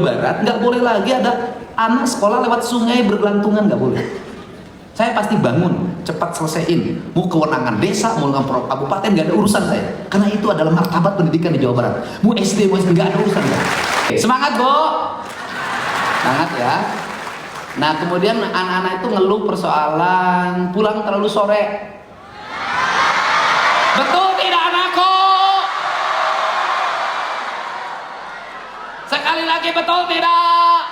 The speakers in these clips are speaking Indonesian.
Barat nggak boleh lagi ada anak sekolah lewat sungai bergelantungan, nggak boleh. Saya pasti bangun, cepat selesaiin. Mau kewenangan desa, mau kabupaten, nggak ada urusan saya. Karena itu adalah martabat pendidikan di Jawa Barat. Mau SD, mau SD, nggak ada urusan saya. Semangat, Bo! Semangat ya. Nah, kemudian anak-anak itu ngeluh persoalan pulang terlalu sore. Betul tidak, anakku? Sekali lagi, betul tidak?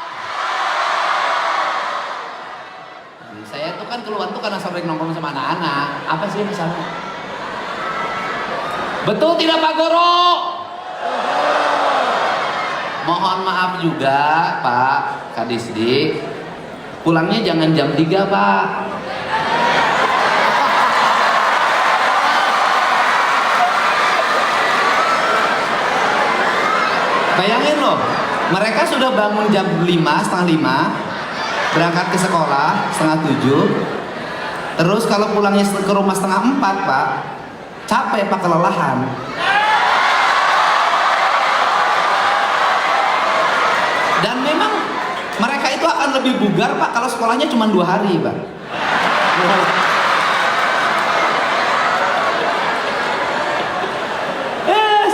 Saya tuh kan keluar tuh karena sering nongkrong sama anak-anak. Apa sih misalnya? Betul tidak, Pak Guru? Mohon maaf juga, Pak Kadisdik. Pulangnya jangan jam 3, Pak. Bayangin loh, mereka sudah bangun jam 5, setengah 5, berangkat ke sekolah setengah 7, terus kalau pulangnya ke rumah setengah 4, Pak, capek Pak, kelelahan. Dan memang mereka itu akan lebih bugar, Pak, kalau sekolahnya cuma 2 hari, Pak.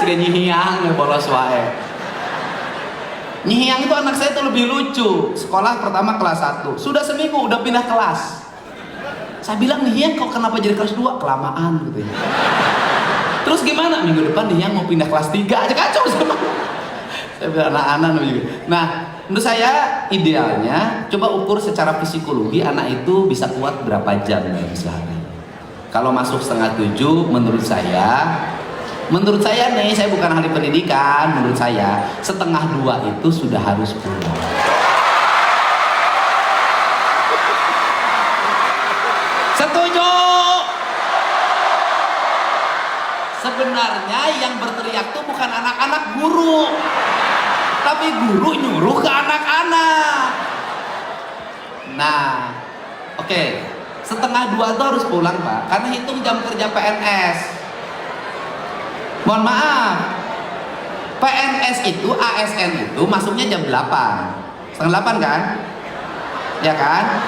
Sudah nyihiang ya, bolos wae. Nyihiang itu anak saya itu lebih lucu. Sekolah pertama kelas 1, sudah seminggu udah pindah kelas. Saya bilang, Nyihiang kok kenapa jadi kelas 2? Kelamaan gitu ya. Terus gimana? Minggu depan Nyihiang mau pindah kelas 3 aja, kacau sama. Saya bilang anak-anak juga. Nah, menurut saya idealnya coba ukur secara psikologi anak itu bisa kuat berapa jam dalam sehari. Kalau masuk setengah 7, menurut saya nih, saya bukan ahli pendidikan, menurut saya setengah 2 itu sudah harus pulang. Setuju? Sebenarnya yang berteriak tuh bukan anak-anak, guru, tapi guru nyuruh ke anak-anak. Nah, oke, setengah 2 itu harus pulang, Pak, karena hitung jam kerja PNS. Mohon maaf, PNS itu, ASN itu masuknya jam 8, setengah 8 kan? Ya kan?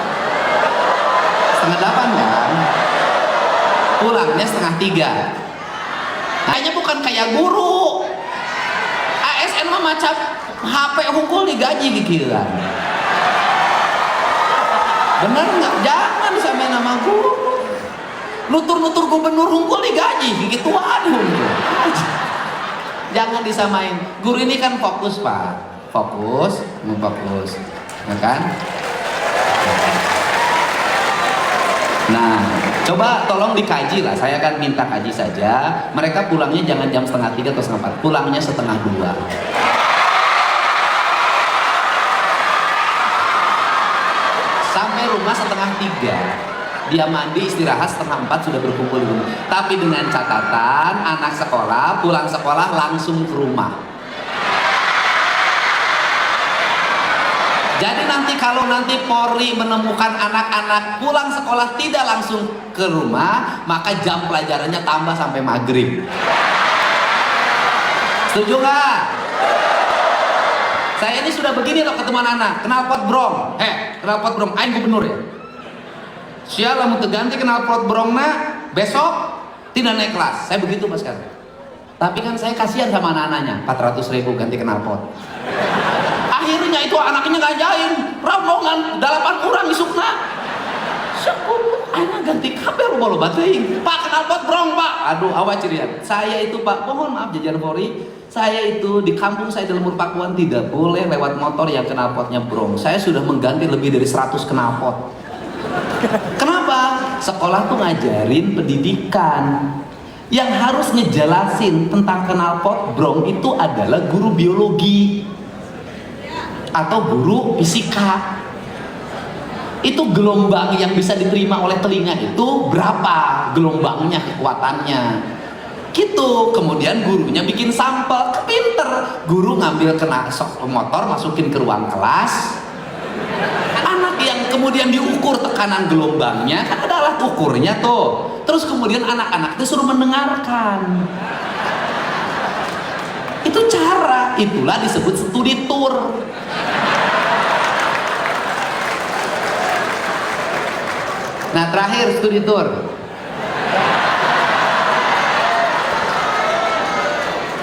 Setengah 8 kan? Pulangnya setengah 3. Kayaknya bukan kayak guru. ASN mah macam HP hungkul digaji gigiran. Bener nggak? Jangan disamain nama guru. Nutur-nutur gubernur hungkul digaji, gitu aduh. Jangan disamain. Guru ini kan fokus, Pak. Fokus, ya kan? Nah, coba tolong dikaji lah. Saya akan minta kaji saja. Mereka pulangnya jangan jam setengah 3 atau setengah 4. Pulangnya setengah 2. Sampai rumah setengah 3. Dia mandi, istirahat, setengah 4 sudah berkumpul di rumah. Tapi dengan catatan anak sekolah pulang sekolah langsung ke rumah. Jadi nanti kalau nanti Polri menemukan anak-anak pulang sekolah tidak langsung ke rumah, maka jam pelajarannya tambah sampai maghrib. Setuju nggak? Saya ini sudah begini loh ketemu anak-anak. Knalpot brong, knalpot brong, aing gubernur ya. Siapa mau terganti knalpot brongna, besok tidak naik kelas. Saya begitu Mas kan. Tapi kan saya kasihan sama anak-anaknya, 400.000 ganti knalpot. Akhirnya itu anaknya ngajain, rombongan 8 orang isukna. Anak ganti kabel lo batein. Pak, knalpot brong, Pak. Aduh, awas cirian. Saya itu, Pak, mohon maaf jajaran Polri. Saya itu di kampung saya di Lemur Pakuan tidak boleh lewat motor yang knalpotnya brong. Saya sudah mengganti lebih dari 100 knalpot. Kenapa? Sekolah tuh ngajarin pendidikan. Yang harus ngejelasin tentang knalpot brong itu adalah guru biologi atau guru fisika. Itu gelombang yang bisa diterima oleh telinga itu berapa gelombangnya, kekuatannya gitu. Kemudian gurunya bikin sampel, kepinter. Guru ngambil motor, masukin ke ruang kelas. Anak yang kemudian diukur tekanan gelombangnya, kan ada alat ukurnya tuh. Terus kemudian anak-anak itu suruh mendengarkan. Itu cara, itulah disebut studi tour. Nah terakhir studi tour.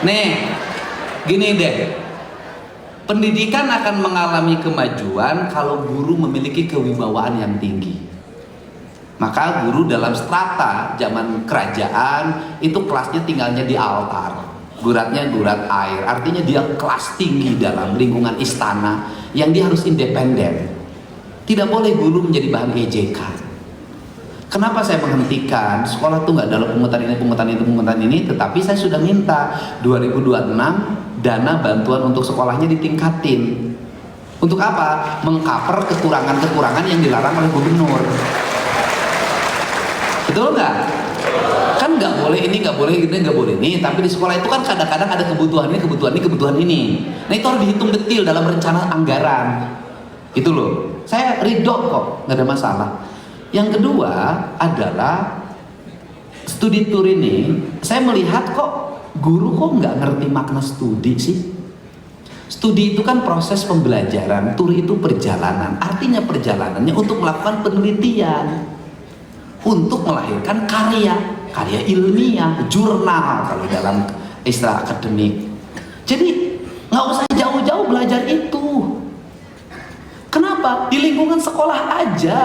Nih, gini deh. Pendidikan akan mengalami kemajuan kalau guru memiliki kewibawaan yang tinggi. Maka guru dalam strata zaman kerajaan itu kelasnya tinggalnya di altar. Guratnya gurat air, artinya dia kelas tinggi dalam lingkungan istana yang dia harus independen. Tidak boleh guru menjadi bahan ejekan. Kenapa saya menghentikan sekolah tuh nggak dalam pungutan ini, tetapi saya sudah minta 2026 dana bantuan untuk sekolahnya ditingkatin. Untuk apa? Mengcover kekurangan-kekurangan yang dilarang oleh gubernur. Betul nggak? Kan nggak boleh ini, nggak boleh ini, nggak boleh ini. Tapi di sekolah itu kan kadang-kadang ada kebutuhan ini. Nah itu harus dihitung detail dalam rencana anggaran. Itu loh. Saya ridho kok, nggak ada masalah. Yang kedua adalah studi tour ini, saya melihat kok guru kok nggak ngerti makna studi sih. Studi itu kan proses pembelajaran, tour itu perjalanan. Artinya perjalanannya untuk melakukan penelitian, untuk melahirkan karya ilmiah, jurnal kalau dalam istilah akademik. Jadi nggak usah jauh-jauh belajar itu. Kenapa? Di lingkungan sekolah aja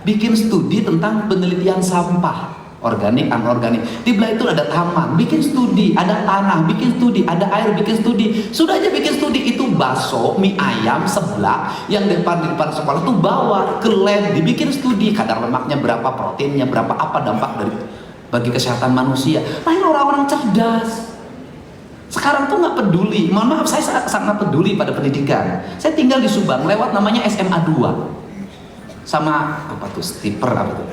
bikin studi tentang penelitian sampah organik, anorganik. Di belah itu ada taman, bikin studi, ada tanah, bikin studi, ada air, bikin studi. Sudah aja bikin studi. Itu bakso, mie ayam, seblak yang di depan sekolah tuh bawa ke lab, dibikin studi kadar lemaknya berapa, proteinnya berapa, apa dampak bagi kesehatan manusia. Lahir orang-orang cerdas. Sekarang tuh nggak peduli. Mohon maaf, saya sangat peduli pada pendidikan. Saya tinggal di Subang, lewat namanya SMA 2 sama apa tuh, stiper apa tuh,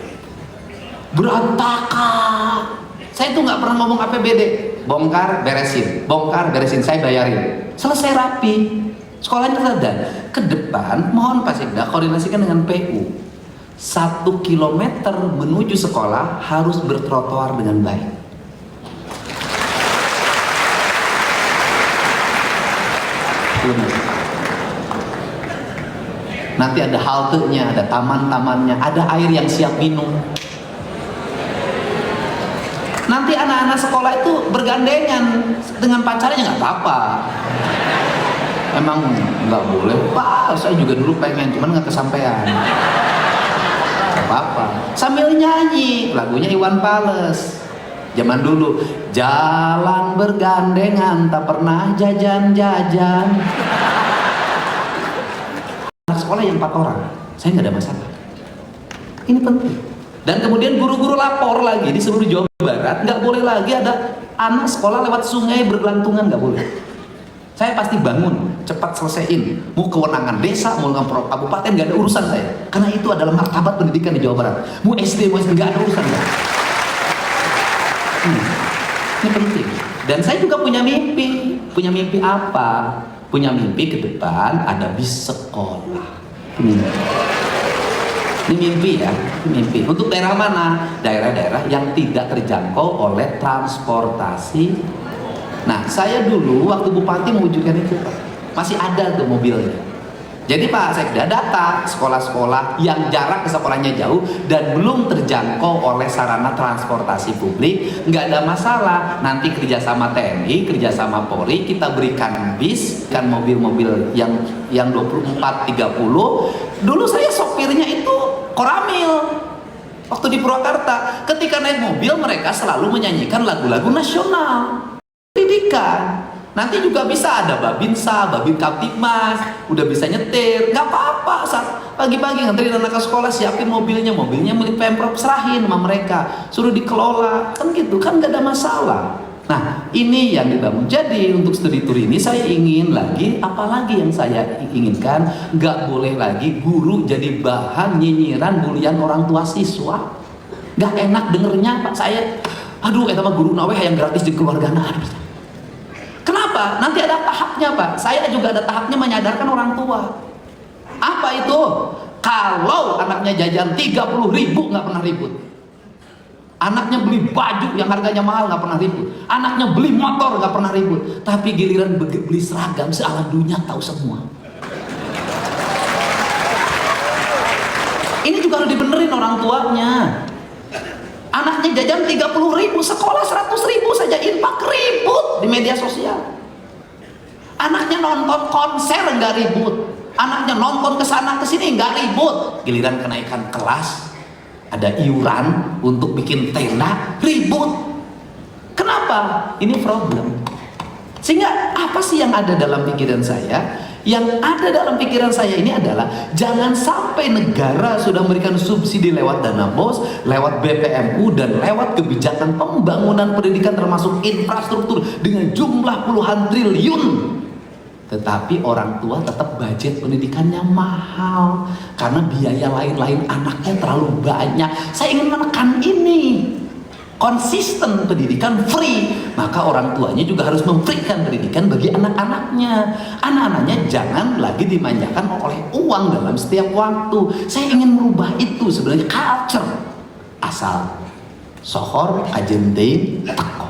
berantakan. Saya tuh nggak pernah ngomong APBD, bongkar beresin, saya bayarin, selesai rapi. Sekolahnya sadar. Ke depan mohon Pak Sekda koordinasikan dengan PU, 1 kilometer menuju sekolah harus bertrotoar dengan baik. Nanti ada haltenya, ada taman-tamannya, ada air yang siap minum. Nanti anak-anak sekolah itu bergandengan dengan pacarnya, nggak apa-apa. Emang nggak boleh? Pak, saya juga dulu pengen, cuman nggak kesampaian. Nggak apa-apa. Sambil nyanyi lagunya Iwan Fals. Zaman dulu, jalan bergandengan tak pernah jajan-jajan. Anak sekolah yang 4 orang, saya nggak ada masalah. Ini penting. Dan kemudian guru-guru lapor lagi di seluruh Jawa Barat, nggak boleh lagi ada anak sekolah lewat sungai bergelantungan, nggak boleh. Saya pasti bangun, cepat selesaiin. Mau kewenangan desa, mau kabupaten, nggak ada urusan saya. Karena itu adalah martabat pendidikan di Jawa Barat. Mau SD, mau SD, nggak ada urusan saya. Ini penting. Dan saya juga punya mimpi. Punya mimpi apa? Punya mimpi ke depan ada bis sekolah. Ini mimpi ya, ini mimpi. Untuk daerah mana? Daerah-daerah yang tidak terjangkau oleh transportasi. Nah, saya dulu waktu bupati mewujudkan itu, Pak. Masih ada tuh mobilnya. Jadi Pak Sekda data sekolah-sekolah yang jarak ke sekolahnya jauh dan belum terjangkau oleh sarana transportasi publik, nggak ada masalah. Nanti kerjasama TNI, kerjasama Polri, kita berikan bis, kan mobil-mobil yang 24-30. Dulu saya sopirnya itu Koramil. Waktu di Purwakarta, ketika naik mobil mereka selalu menyanyikan lagu-lagu nasional. Pendidikan. Nanti juga bisa ada Babinsa, Babin Kaptipmas, udah bisa nyetir, nggak apa-apa. Pagi-pagi nganterin anak ke sekolah, siapin mobilnya milik Pemprov, serahin sama mereka, suruh dikelola, kan gitu, kan nggak ada masalah. Nah, ini yang dibangun. Jadi untuk studi tour ini saya ingin lagi, apalagi yang saya inginkan, nggak boleh lagi guru jadi bahan nyinyiran bulian orang tua siswa. Nggak enak dengernya Pak saya. Aduh, mah guru nawe yang gratis di keluargana. Kenapa? Nanti ada tahapnya Pak. Saya juga ada tahapnya menyadarkan orang tua. Apa itu? Kalau anaknya jajan 30.000 nggak pernah ribut. Anaknya beli baju yang harganya mahal nggak pernah ribut. Anaknya beli motor nggak pernah ribut. Tapi giliran beli seragam sealah dunia tahu semua. Ini juga harus dibenahi. benerin orang tuanya. Anaknya jajan 30.000, sekolah 100.000 saja, infak, ribut di media sosial. Anaknya nonton konser nggak ribut, anaknya nonton kesana kesini nggak ribut. Giliran kenaikan kelas, ada iuran untuk bikin tenda, ribut. Kenapa? Ini problem. Sehingga apa sih yang ada dalam pikiran saya? Yang ada dalam pikiran saya ini adalah jangan sampai negara sudah memberikan subsidi lewat dana BOS, lewat BPMU, dan lewat kebijakan pembangunan pendidikan termasuk infrastruktur dengan jumlah puluhan triliun, tetapi orang tua tetap budget pendidikannya mahal karena biaya lain-lain anaknya terlalu banyak. Saya ingin menekan ini. Konsisten pendidikan free, maka orang tuanya juga harus memberikan pendidikan bagi anak-anaknya. Anak-anaknya jangan lagi dimanjakan oleh uang dalam setiap waktu. Saya ingin merubah itu sebenarnya culture. Asal sohor, ajente, teko.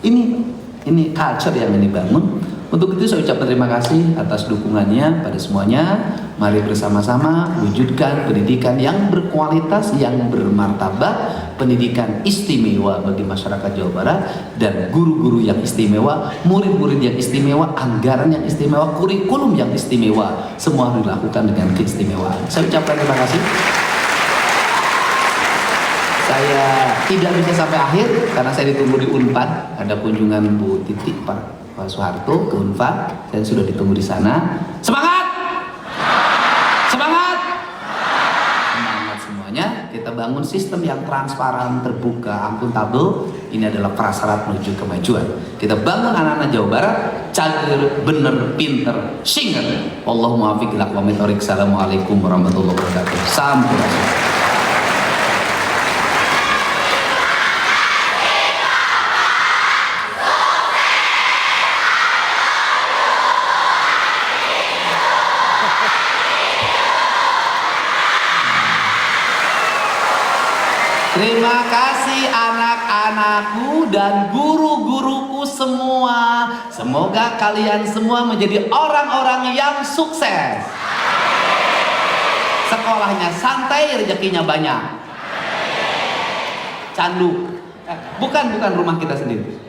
Ini culture yang ini bangun. Untuk itu saya ucapkan terima kasih atas dukungannya pada semuanya. Mari bersama-sama wujudkan pendidikan yang berkualitas, yang bermartabat, pendidikan istimewa bagi masyarakat Jawa Barat, dan guru-guru yang istimewa, murid-murid yang istimewa, anggaran yang istimewa, kurikulum yang istimewa. Semua harus dilakukan dengan keistimewaan. Saya ucapkan terima kasih. Saya tidak bisa sampai akhir karena saya ditunggu di Unpad. Ada kunjungan Bu Titi, Pak Soeharto ke Unpad. Saya sudah ditunggu di sana. Semangat! Semangat! Semangat semuanya. Kita bangun sistem yang transparan, terbuka, akuntabel. Ini adalah prasyarat menuju kemajuan. Kita bangun anak-anak Jawa Barat cager, bener, pinter, singer. Allahumma afiq ila aqwamit thoriq. Assalamualaikum warahmatullahi wabarakatuh. Sampurasun. Terima kasih anak-anakku dan guru-guruku semua. Semoga kalian semua menjadi orang-orang yang sukses. Sekolahnya santai, rezekinya banyak. Candu. Bukan rumah kita sendiri.